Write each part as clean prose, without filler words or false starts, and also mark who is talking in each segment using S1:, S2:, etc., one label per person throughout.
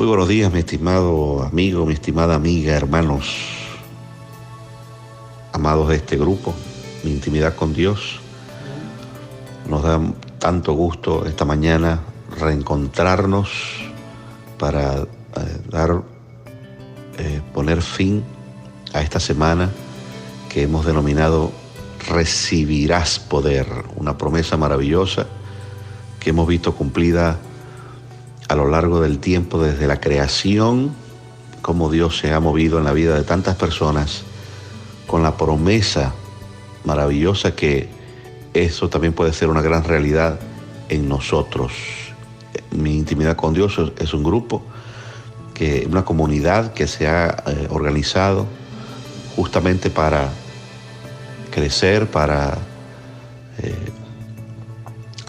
S1: Muy buenos días, mi estimado amigo, mi estimada amiga, hermanos, amados de este grupo, mi intimidad con Dios. Nos da tanto gusto esta mañana reencontrarnos para poner fin a esta semana que hemos denominado Recibirás Poder, una promesa maravillosa que hemos visto cumplida a lo largo del tiempo, desde la creación, cómo Dios se ha movido en la vida de tantas personas con la promesa maravillosa que eso también puede ser una gran realidad en nosotros. Mi intimidad con Dios es un grupo, una comunidad que se ha organizado justamente para crecer, para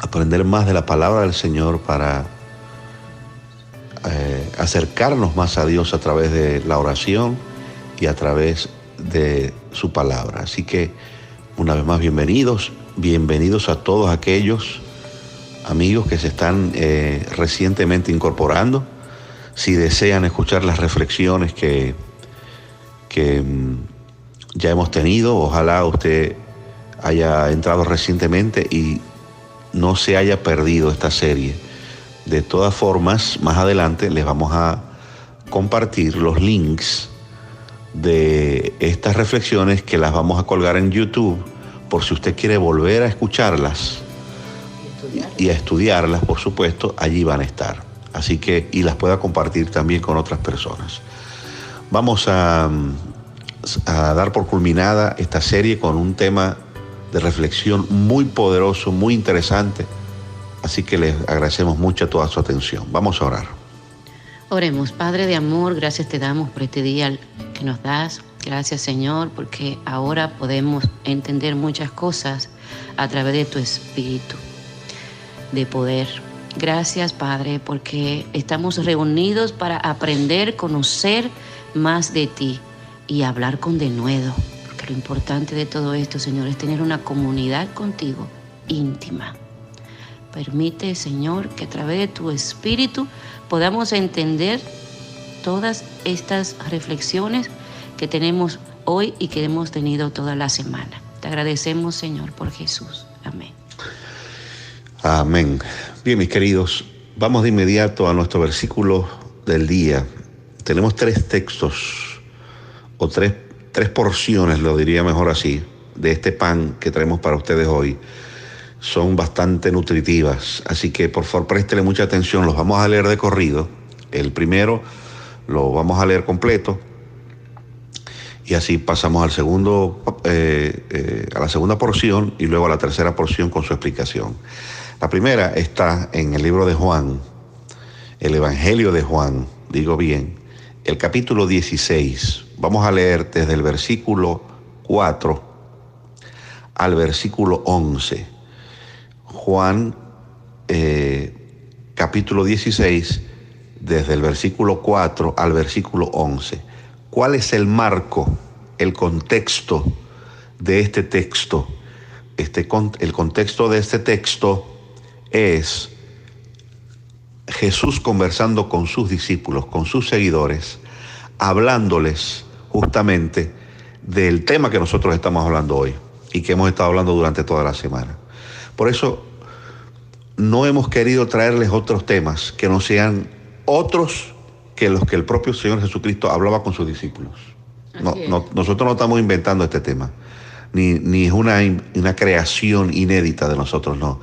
S1: aprender más de la palabra del Señor, para acercarnos más a Dios a través de la oración y a través de su palabra. Así que una vez más bienvenidos a todos aquellos amigos que se están recientemente incorporando. Si desean escuchar las reflexiones que ya hemos tenido, ojalá usted haya entrado recientemente y no se haya perdido esta serie. De todas formas, más adelante les vamos a compartir los links de estas reflexiones, que las vamos a colgar en YouTube por si usted quiere volver a escucharlas y a estudiarlas, por supuesto, allí van a estar. Así que, y las pueda compartir también con otras personas. Vamos a dar por culminada esta serie con un tema de reflexión muy poderoso, muy interesante. Así que les agradecemos mucho toda su atención. Vamos a orar.
S2: Oremos. Padre de amor, gracias te damos por este día que nos das. Gracias, Señor, porque ahora podemos entender muchas cosas a través de tu Espíritu de poder. Gracias, Padre, porque estamos reunidos para aprender, conocer más de ti y hablar con denuedo. Porque lo importante de todo esto, Señor, es tener una comunidad contigo íntima. Permite, Señor, que a través de tu Espíritu podamos entender todas estas reflexiones que tenemos hoy y que hemos tenido toda la semana. Te agradecemos, Señor, por Jesús. Amén.
S1: Amén. Bien, mis queridos, vamos de inmediato a nuestro versículo del día. Tenemos 3 textos, o tres porciones, lo diría mejor así, de este pan que traemos para ustedes hoy. Son bastante nutritivas, así que por favor préstele mucha atención. Los vamos a leer de corrido. El primero lo vamos a leer completo y así pasamos al segundo, a la segunda porción y luego a la tercera porción con su explicación. La primera está en el libro de Juan, el Evangelio de Juan, digo bien, el capítulo 16. Vamos a leer desde el versículo 4 al versículo 11. Juan, capítulo 16, desde el versículo 4 al versículo 11. ¿Cuál es el marco, el contexto de este texto? El contexto de este texto es Jesús conversando con sus discípulos, con sus seguidores, hablándoles justamente del tema que nosotros estamos hablando hoy y que hemos estado hablando durante toda la semana. Por eso no hemos querido traerles otros temas que no sean otros que los que el propio Señor Jesucristo hablaba con sus discípulos. Nosotros no estamos inventando este tema, ni es una creación inédita de nosotros, no.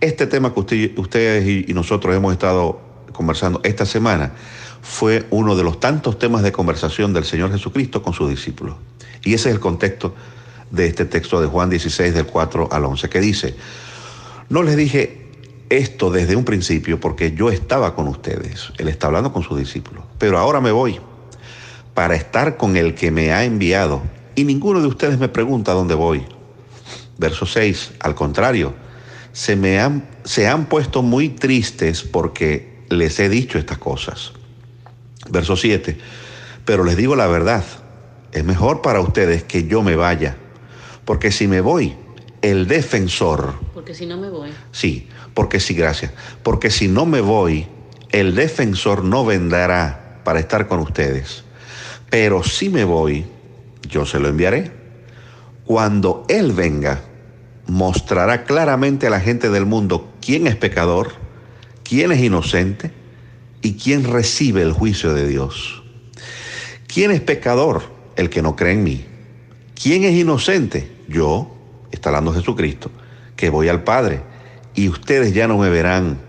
S1: Este tema que ustedes y nosotros hemos estado conversando esta semana fue uno de los tantos temas de conversación del Señor Jesucristo con sus discípulos. Y ese es el contexto de este texto de Juan 16, del 4 al 11, que dice: no les dije esto desde un principio porque yo estaba con ustedes. Él está hablando con sus discípulos. Pero ahora me voy para estar con el que me ha enviado y ninguno de ustedes me pregunta dónde voy. Verso 6, al contrario, se han puesto muy tristes porque les he dicho estas cosas. Verso 7, pero les digo la verdad, es mejor para ustedes que yo me vaya, porque si me voy, el defensor...
S2: Porque si no me voy.
S1: Sí, porque sí, gracias. Porque si no me voy, el defensor no vendrá para estar con ustedes, pero si me voy, yo se lo enviaré. Cuando Él venga, mostrará claramente a la gente del mundo quién es pecador, quién es inocente y quién recibe el juicio de Dios. ¿Quién es pecador? El que no cree en mí. ¿Quién es inocente? Yo, está hablando Jesucristo, que voy al Padre y ustedes ya no me verán.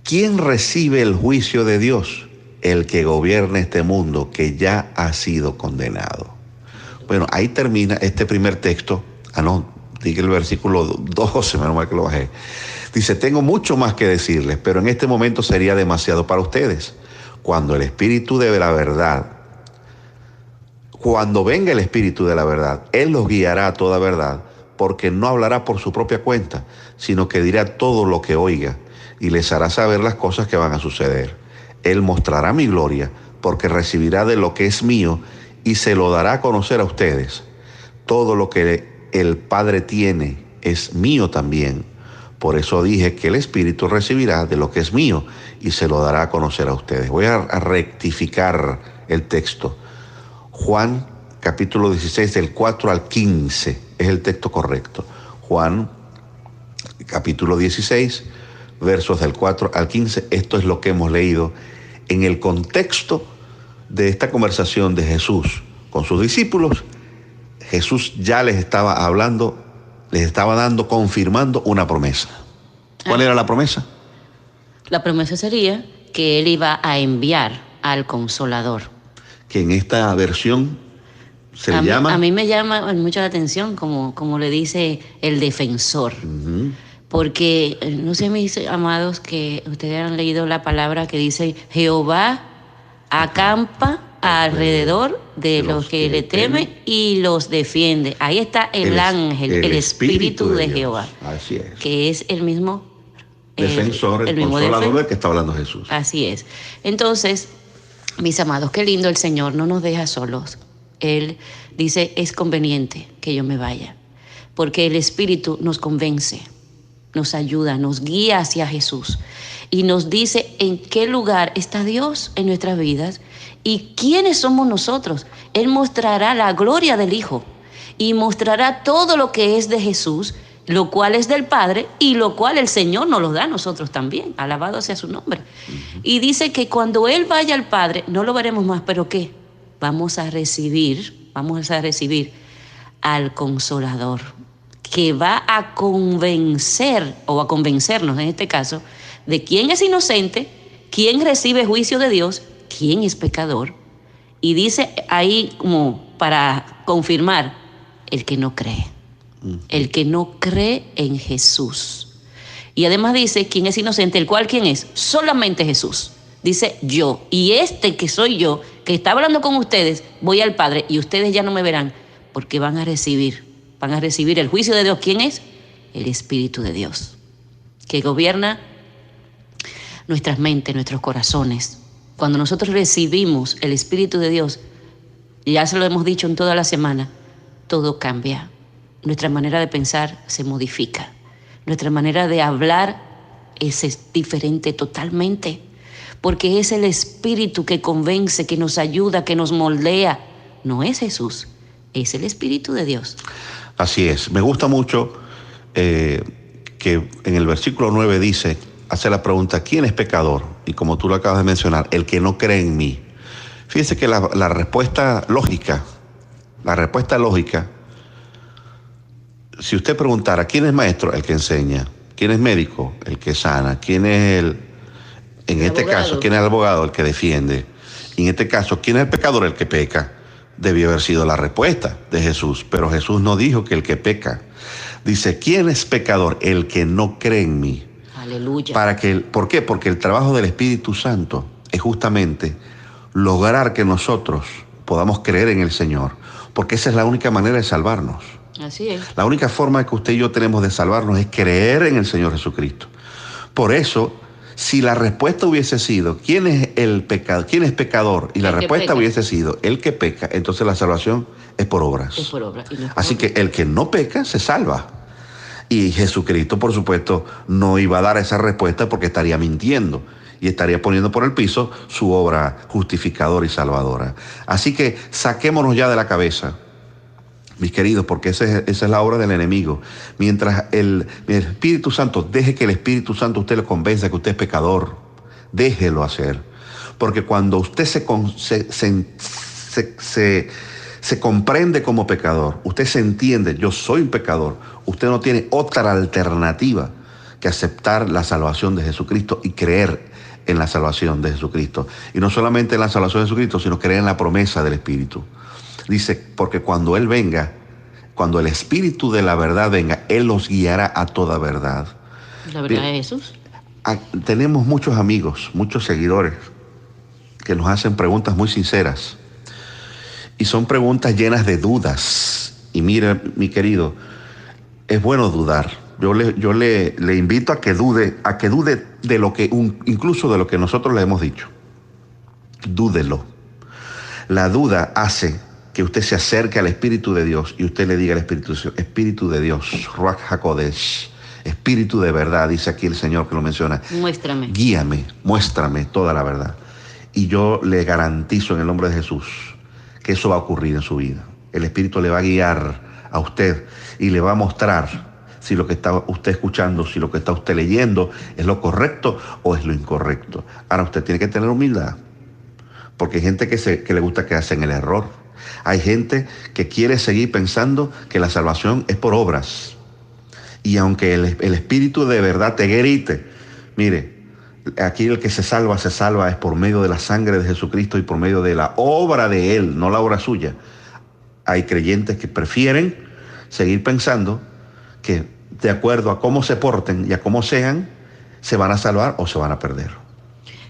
S1: ¿Quién recibe el juicio de Dios? El que gobierna este mundo, que ya ha sido condenado. Bueno, ahí termina este primer texto. Diga el versículo 12, menos mal que lo bajé. Dice, tengo mucho más que decirles, pero en este momento sería demasiado para ustedes. Cuando venga el Espíritu de la verdad, Él los guiará a toda verdad, porque no hablará por su propia cuenta, sino que dirá todo lo que oiga y les hará saber las cosas que van a suceder. Él mostrará mi gloria, porque recibirá de lo que es mío y se lo dará a conocer a ustedes. Todo lo que el Padre tiene es mío también. Por eso dije que el Espíritu recibirá de lo que es mío y se lo dará a conocer a ustedes. Voy a rectificar el texto. Juan capítulo 16 del 4 al 15 es el texto correcto. Juan capítulo 16 versos del 4 al 15. Esto es lo que hemos leído en el contexto de esta conversación de Jesús con sus discípulos. Jesús ya les estaba hablando, les estaba confirmando una promesa. ¿Cuál era la promesa?
S2: La promesa sería que Él iba a enviar al Consolador.
S1: Que en esta versión se le llama...
S2: A mí me llama mucho la atención, como le dice el defensor. Uh-huh. Porque, no sé, mis amados, que ustedes han leído la palabra que dice, Jehová acampa alrededor de los que le temen y los defiende. Ahí está el ángel, el Espíritu de Jehová.
S1: Así es.
S2: Que es el mismo
S1: defensor, el consolador del que está hablando Jesús.
S2: Así es. Entonces, mis amados, qué lindo el Señor, no nos deja solos. Él dice, es conveniente que yo me vaya, porque el Espíritu nos convence, nos ayuda, nos guía hacia Jesús y nos dice en qué lugar está Dios en nuestras vidas y quiénes somos nosotros. Él mostrará la gloria del Hijo y mostrará todo lo que es de Jesús, lo cual es del Padre y lo cual el Señor nos lo da a nosotros también. Alabado sea su nombre. Uh-huh. Y dice que cuando Él vaya al Padre, no lo veremos más, pero ¿qué? Vamos a recibir al Consolador, que va a convencer, o a convencernos en este caso, de quién es inocente, quién recibe juicio de Dios, quién es pecador. Y dice ahí, como para confirmar, el que no cree. El que no cree en Jesús. Y además dice, quién es inocente, el cual, ¿quién es? Solamente Jesús. Dice yo, y este que soy yo, que está hablando con ustedes, voy al Padre y ustedes ya no me verán, porque van a recibir el juicio de Dios. ¿Quién es? El Espíritu de Dios, que gobierna nuestras mentes, nuestros corazones. Cuando nosotros recibimos el Espíritu de Dios, ya se lo hemos dicho en toda la semana, todo cambia. Nuestra manera de pensar se modifica. Nuestra manera de hablar es diferente totalmente, porque es el Espíritu que convence, que nos ayuda, que nos moldea. No es Jesús, es el Espíritu de Dios.
S1: Así es. Me gusta mucho que en el versículo 9 dice, hace la pregunta, ¿quién es pecador? Y como tú lo acabas de mencionar, el que no cree en mí. Fíjense que la respuesta lógica, si usted preguntara, ¿quién es maestro? El que enseña. ¿Quién es médico? El que sana. ¿Quién es en este abogado? Caso, ¿quién es el abogado? El que defiende. Y en este caso, ¿quién es el pecador? El que peca. Debió haber sido la respuesta de Jesús, pero Jesús no dijo que el que peca. Dice, ¿quién es pecador? El que no cree en mí.
S2: Aleluya.
S1: ¿Por qué? Porque el trabajo del Espíritu Santo es justamente lograr que nosotros podamos creer en el Señor, porque esa es la única manera de salvarnos.
S2: Así es.
S1: La única forma que usted y yo tenemos de salvarnos es creer en el Señor Jesucristo. Por eso, si la respuesta hubiese sido, ¿quién es el pecado? ¿Quién es pecador? Y la respuesta hubiese sido, el que peca, entonces la salvación es por obras.
S2: Es por obras.
S1: Así que el que no peca se salva. Y Jesucristo, por supuesto, no iba a dar esa respuesta porque estaría mintiendo. y estaría poniendo por el piso su obra justificadora y salvadora. Así que saquémonos ya de la cabeza, mis queridos, porque esa es la obra del enemigo. Mientras el Espíritu Santo, deje que el Espíritu Santo usted le convenza que usted es pecador, déjelo hacer. Porque cuando usted se comprende como pecador, usted se entiende, yo soy un pecador, usted no tiene otra alternativa que aceptar la salvación de Jesucristo y creer en la salvación de Jesucristo. Y no solamente en la salvación de Jesucristo, sino creer en la promesa del Espíritu. Dice, porque cuando Él venga, cuando el Espíritu de la verdad venga, Él los guiará a toda verdad.
S2: ¿La verdad de Jesús?
S1: Tenemos muchos amigos, muchos seguidores que nos hacen preguntas muy sinceras. Y son preguntas llenas de dudas. Y mire, mi querido, es bueno dudar. Yo le invito a que dude de lo que, incluso de lo que nosotros le hemos dicho. Dúdelo. La duda hace que usted se acerque al Espíritu de Dios y usted le diga al Espíritu de Dios, Ruach HaKodesh, Espíritu de verdad, dice aquí el Señor que lo menciona.
S2: Muéstrame.
S1: Guíame, muéstrame toda la verdad. Y yo le garantizo en el nombre de Jesús que eso va a ocurrir en su vida. El Espíritu le va a guiar a usted y le va a mostrar si lo que está usted escuchando, si lo que está usted leyendo es lo correcto o es lo incorrecto. Ahora usted tiene que tener humildad, porque hay gente que le gusta quedarse en el error. Hay gente que quiere seguir pensando que la salvación es por obras. Y aunque el Espíritu de verdad te grite, mire, aquí el que se salva es por medio de la sangre de Jesucristo y por medio de la obra de Él, no la obra suya. Hay creyentes que prefieren seguir pensando que de acuerdo a cómo se porten y a cómo sean, se van a salvar o se van a perder.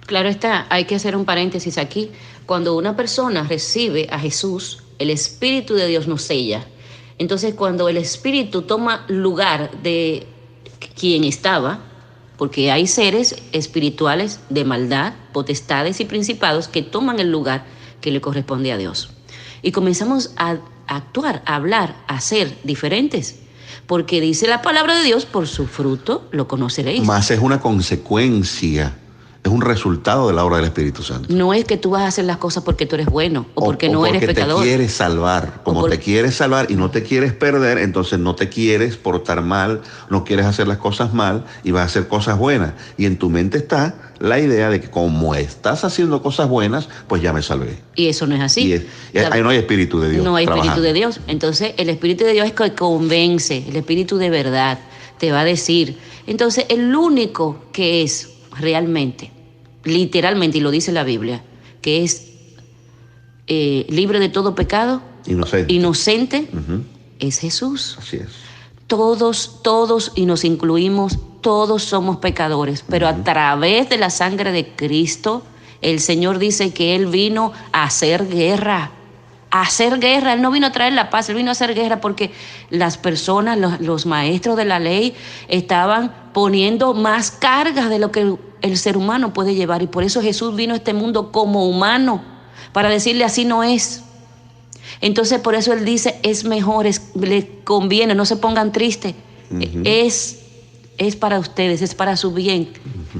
S2: Claro está, hay que hacer un paréntesis aquí. Cuando una persona recibe a Jesús, el Espíritu de Dios nos sella. Entonces, cuando el Espíritu toma lugar de quien estaba, porque hay seres espirituales de maldad, potestades y principados que toman el lugar que le corresponde a Dios. Y comenzamos a actuar, a hablar, a ser diferentes. Porque dice la palabra de Dios, por su fruto lo conoceréis.
S1: Más es una consecuencia, es un resultado de la obra del Espíritu Santo.
S2: No es que tú vas a hacer las cosas porque tú eres bueno o porque no eres pecador.
S1: Porque te quieres salvar. Como te quieres salvar y no te quieres perder, entonces no te quieres portar mal, no quieres hacer las cosas mal y vas a hacer cosas buenas. Y en tu mente está la idea de que como estás haciendo cosas buenas, pues ya me salvé.
S2: Y eso no es así.
S1: Ahí no hay Espíritu de Dios.
S2: No hay Espíritu de Dios. Entonces el Espíritu de Dios es que convence, el Espíritu de verdad te va a decir. Entonces el único que es realmente, literalmente, y lo dice la Biblia, que es libre de todo pecado, inocente, es Jesús.
S1: Así es.
S2: Todos, y nos incluimos, todos somos pecadores, pero a través de la sangre de Cristo, el Señor dice que Él vino a hacer guerra. Él no vino a traer la paz, Él vino a hacer guerra porque las personas, los maestros de la ley estaban poniendo más cargas de lo que el ser humano puede llevar, y por eso Jesús vino a este mundo como humano, para decirle así no es. Entonces por eso Él dice, es mejor, les conviene, no se pongan tristes, es para ustedes, es para su bien,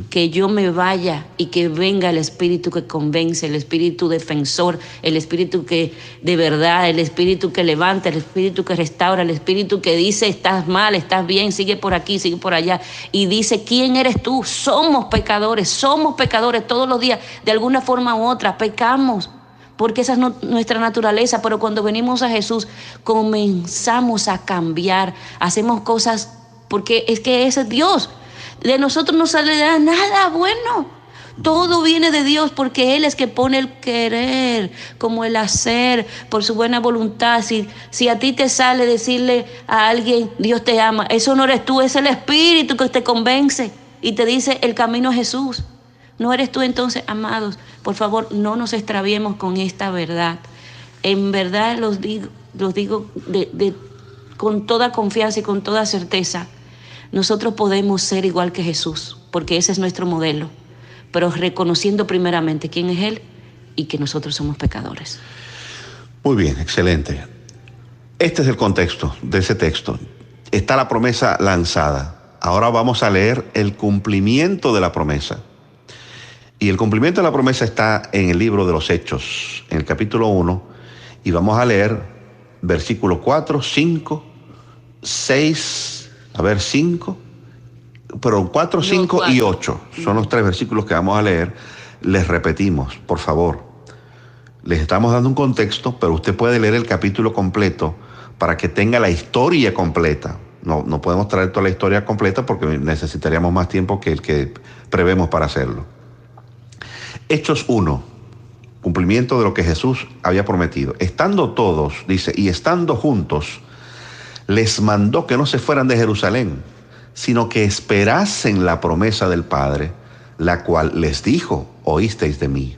S2: que yo me vaya y que venga el Espíritu que convence, el Espíritu defensor, el Espíritu que de verdad, el Espíritu que levanta, el Espíritu que restaura, el Espíritu que dice estás mal, estás bien, sigue por aquí, sigue por allá, y dice ¿quién eres tú? Somos pecadores todos los días, de alguna forma u otra pecamos, porque esa es nuestra naturaleza, pero cuando venimos a Jesús comenzamos a cambiar, hacemos cosas porque es que ese es Dios. De nosotros no sale nada bueno. Todo viene de Dios porque Él es que pone el querer como el hacer por su buena voluntad. Si a ti te sale decirle a alguien Dios te ama, eso no eres tú, es el Espíritu que te convence y te dice el camino es Jesús. No eres tú. Entonces, amados, por favor, no nos extraviemos con esta verdad. En verdad los digo con toda confianza y con toda certeza. Nosotros podemos ser igual que Jesús, porque ese es nuestro modelo, pero reconociendo primeramente quién es Él y que nosotros somos pecadores.
S1: Muy bien, excelente. Este es el contexto de ese texto. Está la promesa lanzada. Ahora vamos a leer el cumplimiento de la promesa. Y el cumplimiento de la promesa está en el libro de los Hechos, en el capítulo 1, y vamos a leer versículos 4, 5, 6, 5, pero 4, 5 y 8 son los 3 versículos que vamos a leer. Les repetimos, por favor. Les estamos dando un contexto, pero usted puede leer el capítulo completo para que tenga la historia completa. No podemos traer toda la historia completa porque necesitaríamos más tiempo que el que prevemos para hacerlo. Hechos 1, cumplimiento de lo que Jesús había prometido. Estando todos, dice, y estando juntos, les mandó que no se fueran de Jerusalén, sino que esperasen la promesa del Padre, la cual les dijo, oísteis de mí.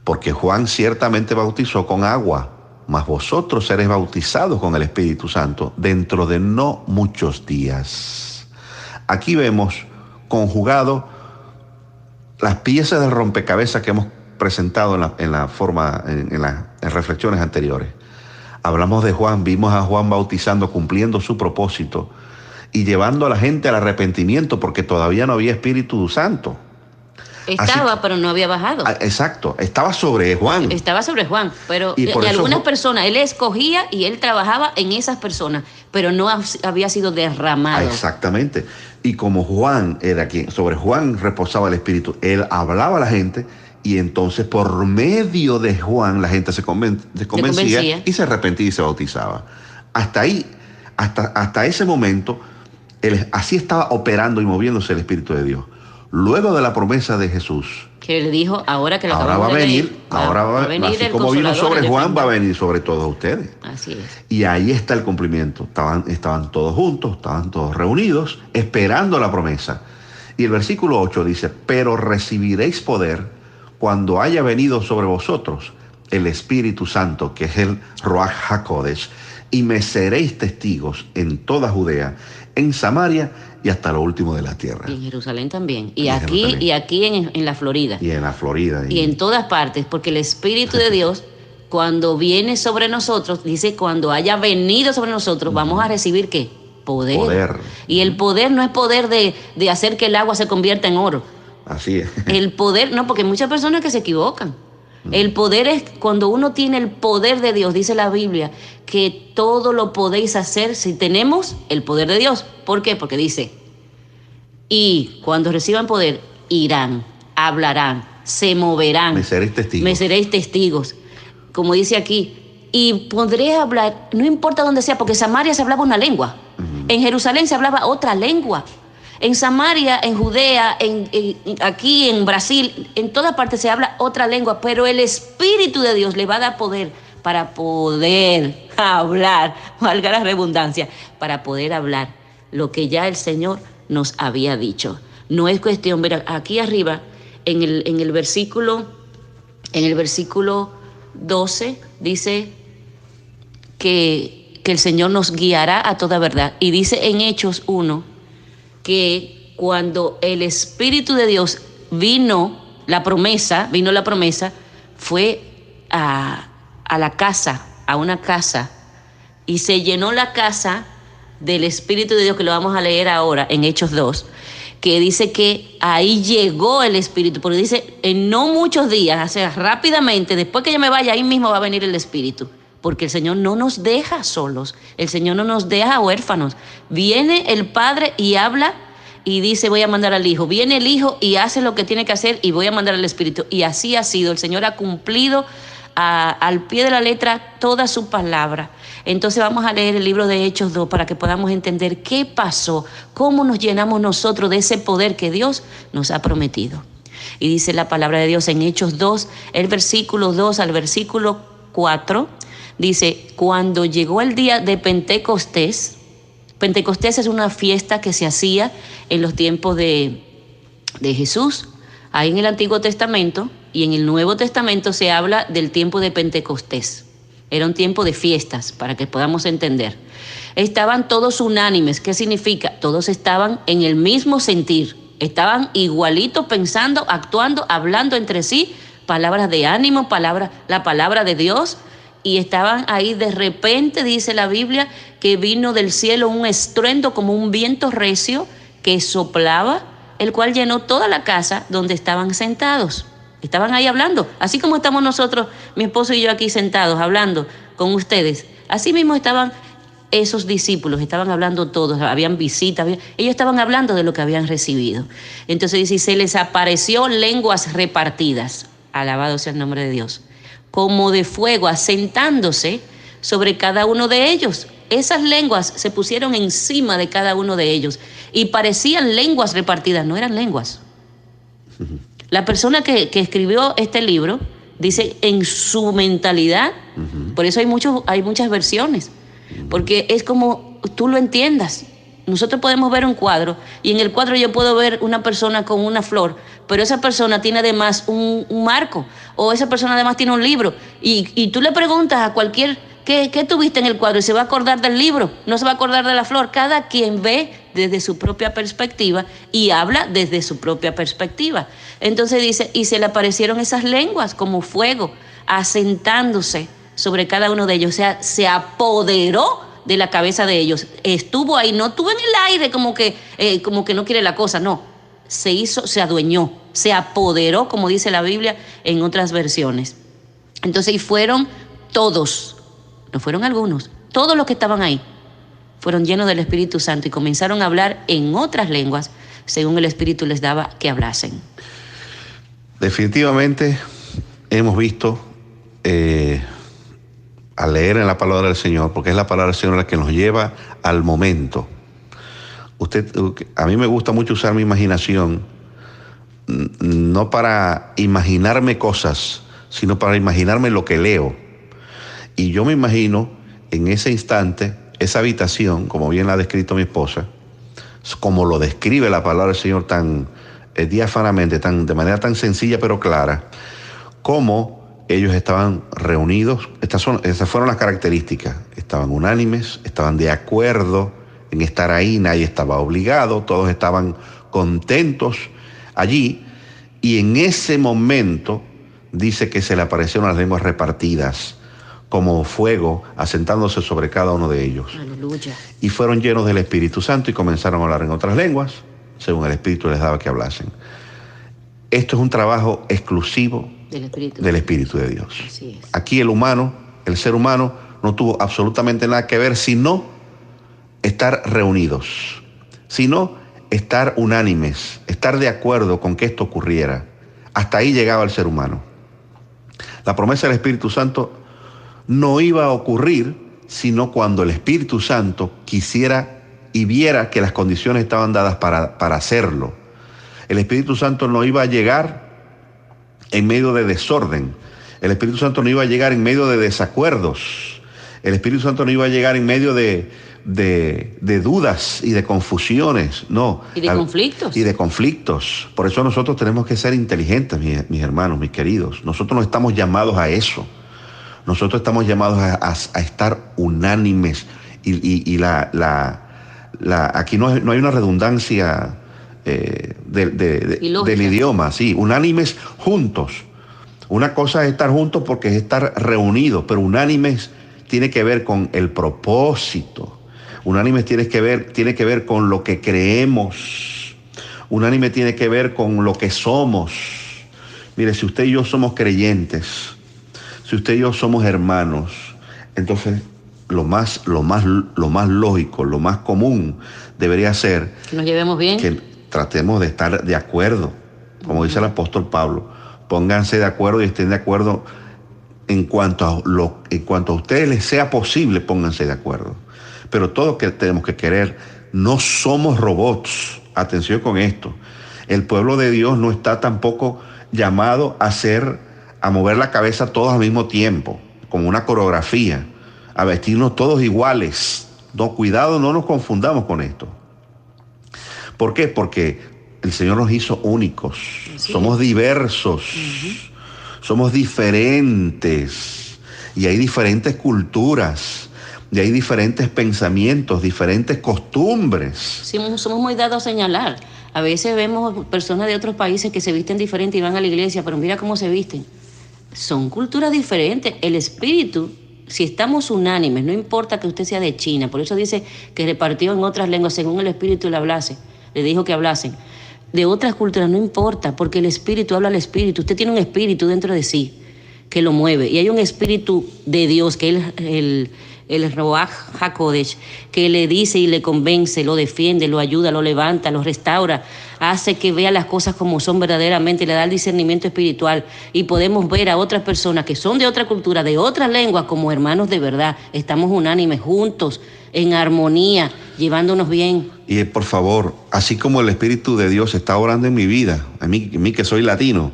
S1: Porque Juan ciertamente bautizó con agua, mas vosotros seréis bautizados con el Espíritu Santo dentro de no muchos días. Aquí vemos conjugado las piezas del rompecabezas que hemos presentado en las reflexiones anteriores. Hablamos de Juan, vimos a Juan bautizando, cumpliendo su propósito y llevando a la gente al arrepentimiento porque todavía no había Espíritu Santo.
S2: Pero no había bajado.
S1: Exacto, estaba sobre Juan.
S2: Estaba sobre Juan, pero y algunas personas, él escogía y él trabajaba en esas personas, pero no había sido derramado.
S1: Exactamente. Y como Juan era quien, sobre Juan reposaba el Espíritu, él hablaba a la gente y entonces por medio de Juan la gente se convencía y se arrepentía y se bautizaba. Hasta ahí, hasta ese momento, así estaba operando y moviéndose el Espíritu de Dios. Luego de la promesa de Jesús,
S2: que le dijo, ahora que lo
S1: ahora va a venir, así como vino sobre Juan, va a venir sobre todos ustedes.
S2: Así es.
S1: Y ahí está el cumplimiento. Estaban todos juntos, estaban todos reunidos, esperando la promesa. Y el versículo 8 dice, pero recibiréis poder cuando haya venido sobre vosotros el Espíritu Santo, que es el Ruach HaKodesh, y me seréis testigos en toda Judea, en Samaria y hasta lo último de la tierra.
S2: Y en Jerusalén también. Y aquí en la Florida.
S1: Y en la Florida.
S2: Y en todas partes, porque el Espíritu de Dios, cuando viene sobre nosotros, dice, cuando haya venido sobre nosotros, vamos a recibir ¿qué? Poder. Y el poder no es poder de hacer que el agua se convierta en oro.
S1: Así es.
S2: El poder, no, porque hay muchas personas que se equivocan. El poder es cuando uno tiene el poder de Dios, dice la Biblia, que todo lo podéis hacer si tenemos el poder de Dios. ¿Por qué? Porque dice, y cuando reciban poder, irán, hablarán, se moverán.
S1: Me seréis testigos.
S2: Me seréis testigos. Como dice aquí, y podré hablar, no importa dónde sea, porque en Samaria se hablaba una lengua. En Jerusalén se hablaba otra lengua. En Samaria, en Judea, aquí en Brasil, en toda parte se habla otra lengua, pero el Espíritu de Dios le va a dar poder para poder hablar, valga la redundancia, para poder hablar lo que ya el Señor nos había dicho. No es cuestión, ver aquí arriba, en el versículo 12, dice que el Señor nos guiará a toda verdad. Y dice en Hechos 1, que cuando el Espíritu de Dios vino la promesa, fue a la casa, a una casa, y se llenó la casa del Espíritu de Dios, que lo vamos a leer ahora en Hechos 2, que dice que ahí llegó el Espíritu, porque dice, en no muchos días, o sea, rápidamente, después que yo me vaya, ahí mismo va a venir el Espíritu. Porque el Señor no nos deja solos, el Señor no nos deja huérfanos. Viene el Padre y habla y dice, voy a mandar al Hijo. Viene el Hijo y hace lo que tiene que hacer y voy a mandar al Espíritu. Y así ha sido, el Señor ha cumplido al pie de la letra toda su palabra. Entonces vamos a leer el libro de Hechos 2 para que podamos entender qué pasó, cómo nos llenamos nosotros de ese poder que Dios nos ha prometido. Y dice la palabra de Dios en Hechos 2, el versículo 2 al versículo 4, dice, cuando llegó el día de Pentecostés es una fiesta que se hacía en los tiempos de Jesús. Ahí en el Antiguo Testamento y en el Nuevo Testamento se habla del tiempo de Pentecostés. Era un tiempo de fiestas, para que podamos entender. Estaban todos unánimes. ¿Qué significa? Todos estaban en el mismo sentir. Estaban igualitos pensando, actuando, hablando entre sí, palabras de ánimo, la palabra de Dios. Y estaban ahí de repente, dice la Biblia, que vino del cielo un estruendo como un viento recio que soplaba el cual llenó toda la casa donde estaban sentados. Estaban ahí hablando, así como estamos nosotros, mi esposo y yo aquí sentados hablando con ustedes. Así mismo estaban esos discípulos, estaban hablando todos, habían visitas, ellos estaban hablando de lo que habían recibido. Entonces dice, y se les apareció lenguas repartidas, alabado sea el nombre de Dios, como de fuego, asentándose sobre cada uno de ellos. Esas lenguas se pusieron encima de cada uno de ellos y parecían lenguas repartidas, no eran lenguas. La persona que escribió este libro dice en su mentalidad, por eso hay muchas versiones, porque es como tú lo entiendas. Nosotros podemos ver un cuadro y en el cuadro yo puedo ver una persona con una flor, pero esa persona tiene además un marco, o esa persona además tiene un libro, y tú le preguntas a cualquier ¿qué tuviste en el cuadro? Y se va a acordar del libro, no se va a acordar de la flor. Cada quien ve desde su propia perspectiva y habla desde su propia perspectiva. Entonces dice, y se le aparecieron esas lenguas como fuego, asentándose sobre cada uno de ellos. O sea, se apoderó de la cabeza de ellos. Estuvo ahí, no estuvo en el aire como que no quiere la cosa, no. Se adueñó, se apoderó, como dice la Biblia en otras versiones. Entonces, y fueron todos, no fueron algunos, todos los que estaban ahí fueron llenos del Espíritu Santo y comenzaron a hablar en otras lenguas según el Espíritu les daba que hablasen.
S1: Definitivamente hemos visto al leer en la palabra del Señor, porque es la palabra del Señor la que nos lleva al momento. A mí me gusta mucho usar mi imaginación, no para imaginarme cosas, sino para imaginarme lo que leo. Y yo me imagino en ese instante, esa habitación, como bien la ha descrito mi esposa, como lo describe la palabra del Señor tan diáfanamente, de manera tan sencilla pero clara, como ellos estaban reunidos. Esas fueron las características. Estaban unánimes, estaban de acuerdo en estar ahí, nadie estaba obligado, todos estaban contentos allí. Y en ese momento dice que se le aparecieron las lenguas repartidas como fuego, asentándose sobre cada uno de ellos.
S2: Aleluya.
S1: Y fueron llenos del Espíritu Santo y comenzaron a hablar en otras lenguas, según el Espíritu les daba que hablasen. Esto es un trabajo exclusivo del Espíritu de Dios.
S2: Así es.
S1: Aquí el ser humano, no tuvo absolutamente nada que ver, sino estar reunidos, sino estar unánimes, estar de acuerdo con que esto ocurriera. Hasta ahí llegaba el ser humano. La promesa del Espíritu Santo no iba a ocurrir sino cuando el Espíritu Santo quisiera y viera que las condiciones estaban dadas para hacerlo. El Espíritu Santo no iba a llegar en medio de desorden. El Espíritu Santo no iba a llegar en medio de desacuerdos. El Espíritu Santo no iba a llegar en medio de dudas y de confusiones, no.
S2: Y de conflictos.
S1: Y de conflictos. Por eso nosotros tenemos que ser inteligentes, mis hermanos, mis queridos. Nosotros no estamos llamados a eso. Nosotros estamos llamados a estar unánimes. Aquí no hay una redundancia del idioma, sí, unánimes juntos. Una cosa es estar juntos porque es estar reunidos, pero unánimes tiene que ver con el propósito. Unánimes tiene que ver con lo que creemos. Unánime tiene que ver con lo que somos. Mire, si usted y yo somos creyentes, si usted y yo somos hermanos, entonces lo más lógico, lo más común debería ser
S2: que nos llevemos bien,
S1: que tratemos de estar de acuerdo, como dice el apóstol Pablo. Pónganse de acuerdo y estén de acuerdo en cuanto a ustedes les sea posible, pónganse de acuerdo. Pero todos que tenemos que querer, no somos robots. Atención con esto. El pueblo de Dios no está tampoco llamado a mover la cabeza todos al mismo tiempo, como una coreografía, a vestirnos todos iguales. No, cuidado, no nos confundamos con esto. ¿Por qué? Porque el Señor nos hizo únicos. Sí. Somos diversos, somos diferentes, y hay diferentes culturas, y hay diferentes pensamientos, diferentes costumbres.
S2: Sí, somos muy dados a señalar. A veces vemos personas de otros países que se visten diferente y van a la iglesia, pero mira cómo se visten. Son culturas diferentes. El espíritu, si estamos unánimes, no importa que usted sea de China, por eso dice que repartió en otras lenguas según el espíritu le hablase, le dijo que hablasen. de otras culturas, no importa, porque el espíritu habla al espíritu. Usted tiene un espíritu dentro de sí que lo mueve, y hay un espíritu de Dios, que es el Ruach HaKodesh, que le dice y le convence, lo defiende, lo ayuda, lo levanta, lo restaura, hace que vea las cosas como son verdaderamente, le da el discernimiento espiritual, y podemos ver a otras personas que son de otra cultura, de otras lenguas, como hermanos de verdad. Estamos unánimes, juntos, en armonía, llevándonos bien.
S1: Y por favor, así como el Espíritu de Dios está orando en mi vida, a mí que soy latino,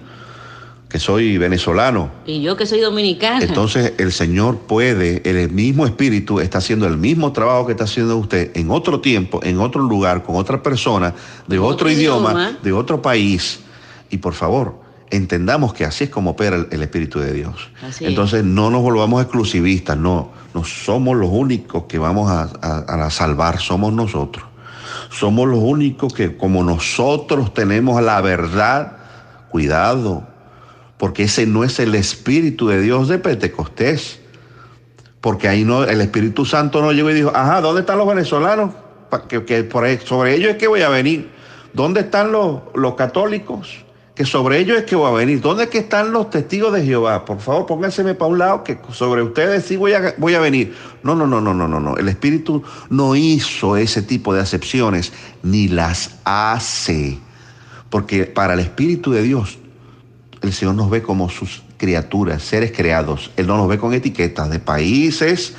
S1: que soy venezolano.
S2: Y yo que soy dominicana.
S1: Entonces el Señor puede, el mismo Espíritu está haciendo el mismo trabajo que está haciendo usted en otro tiempo, en otro lugar, con otra persona, de otro idioma, de otro país. Y por favor, entendamos que así es como opera el Espíritu de Dios. Entonces no nos volvamos exclusivistas, no somos los únicos que vamos a salvar, somos nosotros. Somos los únicos que, como nosotros tenemos la verdad, cuidado, porque ese no es el Espíritu de Dios de Pentecostés. Porque ahí no, el Espíritu Santo no llegó y dijo, ajá, ¿dónde están los venezolanos? Sobre ellos es que voy a venir. ¿Dónde están los católicos? Que sobre ellos es que voy a venir. ¿Dónde es que están los testigos de Jehová? Por favor, pónganseme para un lado, que sobre ustedes sí voy a venir. No. El Espíritu no hizo ese tipo de acepciones, ni las hace. Porque para el Espíritu de Dios, el Señor nos ve como sus criaturas, seres creados. Él no nos ve con etiquetas de países,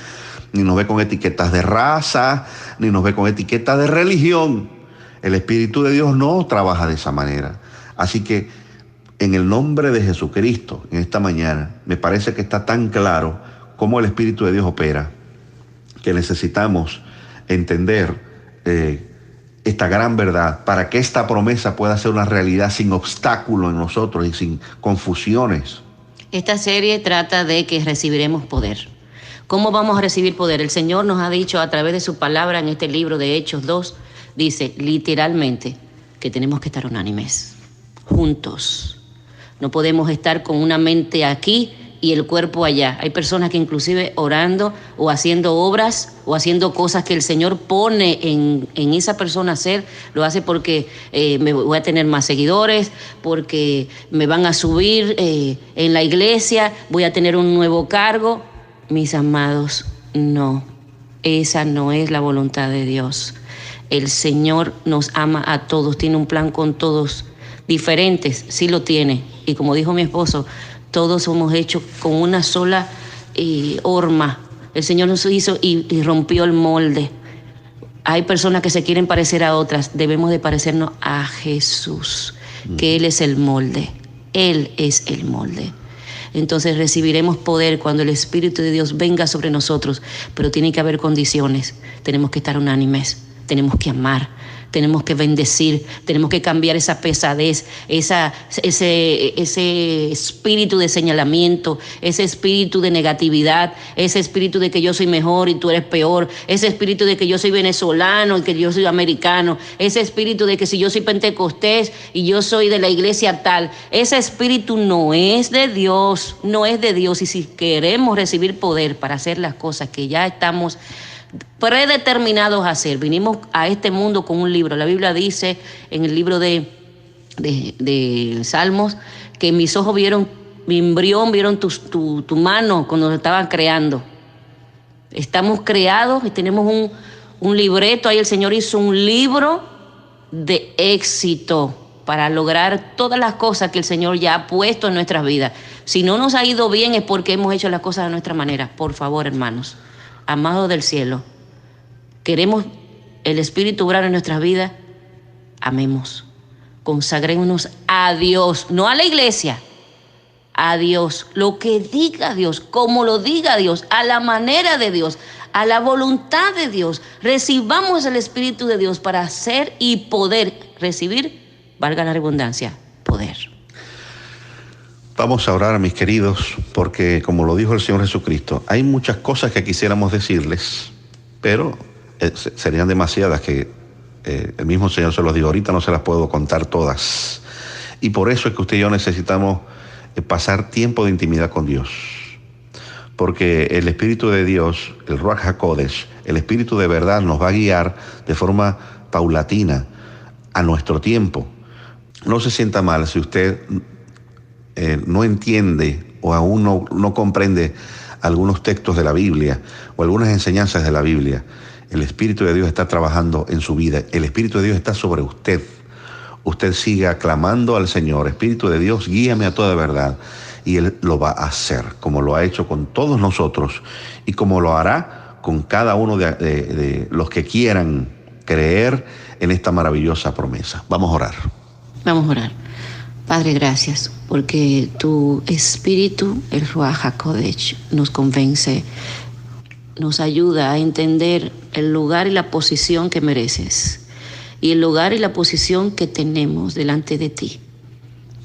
S1: ni nos ve con etiquetas de raza, ni nos ve con etiquetas de religión. El Espíritu de Dios no trabaja de esa manera. Así que en el nombre de Jesucristo, en esta mañana, me parece que está tan claro cómo el Espíritu de Dios opera, que necesitamos entender esta gran verdad para que esta promesa pueda ser una realidad sin obstáculo en nosotros y sin confusiones.
S2: Esta serie trata de que recibiremos poder. ¿Cómo vamos a recibir poder? El Señor nos ha dicho a través de su palabra en este libro de Hechos 2, dice literalmente que tenemos que estar unánimes, juntos. No podemos estar con una mente aquí y el cuerpo allá. Hay personas que inclusive orando o haciendo obras o haciendo cosas que el Señor pone en esa persona a hacer, lo hace porque me voy a tener más seguidores, porque me van a subir en la iglesia, voy a tener un nuevo cargo. Mis amados, no, esa no es la voluntad de Dios. El Señor nos ama a todos, tiene un plan con todos, diferentes, sí lo tiene. Y como dijo mi esposo, todos somos hechos con una sola horma. El Señor nos hizo y rompió el molde. Hay personas que se quieren parecer a otras. Debemos de parecernos a Jesús, que Él es el molde. Él es el molde. Entonces recibiremos poder cuando el Espíritu de Dios venga sobre nosotros. Pero tiene que haber condiciones. Tenemos que estar unánimes. Tenemos que amar. Tenemos que bendecir, tenemos que cambiar esa pesadez, ese espíritu de señalamiento, ese espíritu de negatividad, ese espíritu de que yo soy mejor y tú eres peor, ese espíritu de que yo soy venezolano y que yo soy americano, ese espíritu de que si yo soy pentecostés y yo soy de la iglesia tal. Ese espíritu no es de Dios, no es de Dios. Y si queremos recibir poder para hacer las cosas que ya estamos predeterminados a hacer. Vinimos a este mundo con un libro. La Biblia dice en el libro de Salmos que mis ojos vieron, mi embrión vieron tu mano cuando nos estaban creando. Estamos creados y tenemos un libreto. Ahí el Señor hizo un libro de éxito para lograr todas las cosas que el Señor ya ha puesto en nuestras vidas. Si no nos ha ido bien es porque hemos hecho las cosas de nuestra manera. Por favor, hermanos, amados del cielo, queremos el Espíritu obrar en nuestras vidas, amemos, consagrémonos a Dios, no a la iglesia, a Dios, lo que diga Dios, como lo diga Dios, a la manera de Dios, a la voluntad de Dios. Recibamos el Espíritu de Dios para hacer y poder recibir, valga la redundancia, poder.
S1: Vamos a orar, mis queridos, porque como lo dijo el Señor Jesucristo, hay muchas cosas que quisiéramos decirles, pero serían demasiadas que el mismo Señor se los dijo, ahorita no se las puedo contar todas. Y por eso es que usted y yo necesitamos pasar tiempo de intimidad con Dios. Porque el Espíritu de Dios, el Ruach HaKodesh, el Espíritu de verdad nos va a guiar de forma paulatina a nuestro tiempo. no se sienta mal si usted no entiende o aún no comprende algunos textos de la Biblia o algunas enseñanzas de la Biblia. El Espíritu de Dios está trabajando en su vida. El Espíritu de Dios está sobre usted. Usted siga clamando al Señor: Espíritu de Dios, guíame a toda verdad. Y Él lo va a hacer, como lo ha hecho con todos nosotros y como lo hará con cada uno de los que quieran creer en esta maravillosa promesa. Vamos a orar.
S2: Vamos a orar. Padre, gracias, porque tu Espíritu, el Ruach HaKodesh, nos convence, nos ayuda a entender el lugar y la posición que mereces y el lugar y la posición que tenemos delante de ti.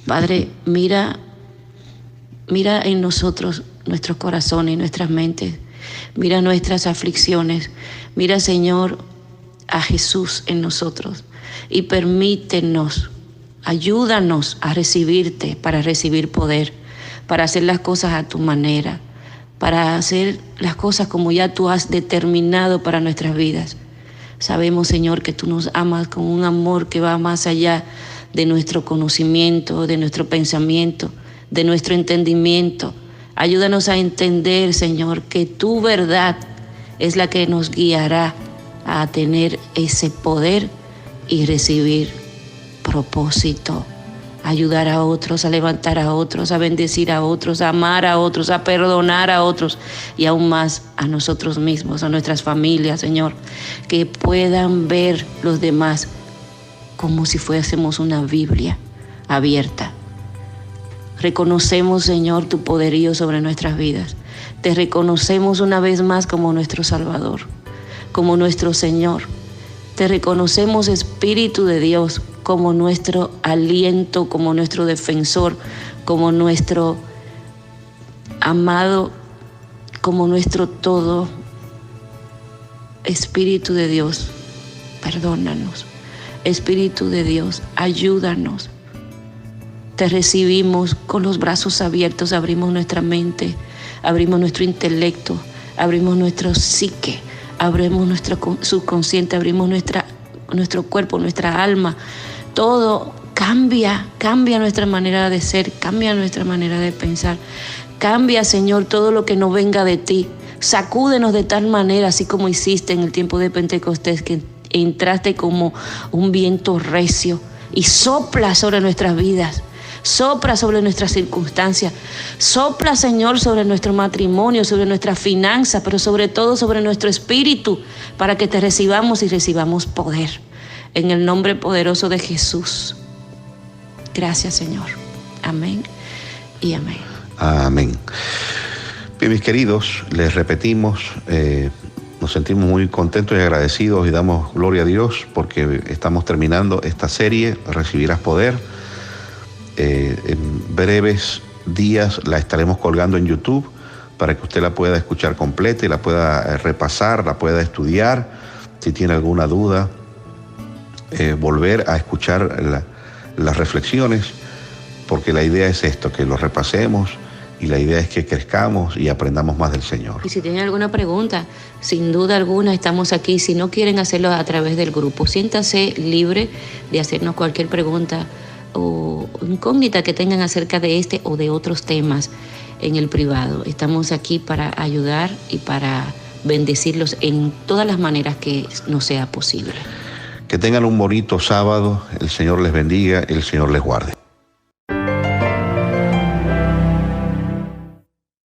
S2: Padre, mira en nosotros, nuestros corazones y nuestras mentes. Mira nuestras aflicciones. Mira, Señor, a Jesús en nosotros y permítenos, ayúdanos a recibirte, para recibir poder, para hacer las cosas a tu manera, para hacer las cosas como ya tú has determinado para nuestras vidas. Sabemos, Señor, que tú nos amas con un amor que va más allá de nuestro conocimiento, de nuestro pensamiento, de nuestro entendimiento. Ayúdanos a entender, Señor, que tu verdad es la que nos guiará a tener ese poder y recibir propósito, ayudar a otros, a levantar a otros, a bendecir a otros, a amar a otros, a perdonar a otros y aún más a nosotros mismos, a nuestras familias, Señor, que puedan ver los demás como si fuésemos una Biblia abierta. Reconocemos, Señor, tu poderío sobre nuestras vidas. Te reconocemos una vez más como nuestro Salvador, como nuestro Señor. Te reconocemos, Espíritu de Dios, como nuestro aliento, como nuestro defensor, como nuestro amado, como nuestro todo. Espíritu de Dios, perdónanos. Espíritu de Dios, ayúdanos. Te recibimos con los brazos abiertos, abrimos nuestra mente, abrimos nuestro intelecto, abrimos nuestro psique, abrimos nuestro subconsciente, abrimos nuestro cuerpo, nuestra alma. Todo cambia nuestra manera de ser, cambia nuestra manera de pensar. Cambia, Señor, todo lo que no venga de ti. Sacúdenos de tal manera, así como hiciste en el tiempo de Pentecostés, que entraste como un viento recio y sopla sobre nuestras vidas. Sopla sobre nuestras circunstancias. Sopla, Señor, sobre nuestro matrimonio, sobre nuestras finanzas, pero sobre todo sobre nuestro espíritu, para que te recibamos y recibamos poder. En el nombre poderoso de Jesús. Gracias, Señor. Amén y amén.
S1: Amén. Bien, mis queridos, les repetimos, nos sentimos muy contentos y agradecidos y damos gloria a Dios porque estamos terminando esta serie, Recibirás Poder. En breves días la estaremos colgando en YouTube para que usted la pueda escuchar completa y la pueda repasar, la pueda estudiar. Si tiene alguna duda, volver a escuchar las reflexiones, porque la idea es esto, que lo repasemos, y la idea es que crezcamos y aprendamos más del Señor. Y
S2: si tienen alguna pregunta, sin duda alguna estamos aquí. Si no quieren hacerlo a través del grupo, siéntase libre de hacernos cualquier pregunta o incógnita que tengan acerca de este o de otros temas en el privado. Estamos aquí para ayudar y para bendecirlos en todas las maneras que nos sea posible.
S1: Que tengan un bonito sábado, el Señor les bendiga, el Señor les guarde.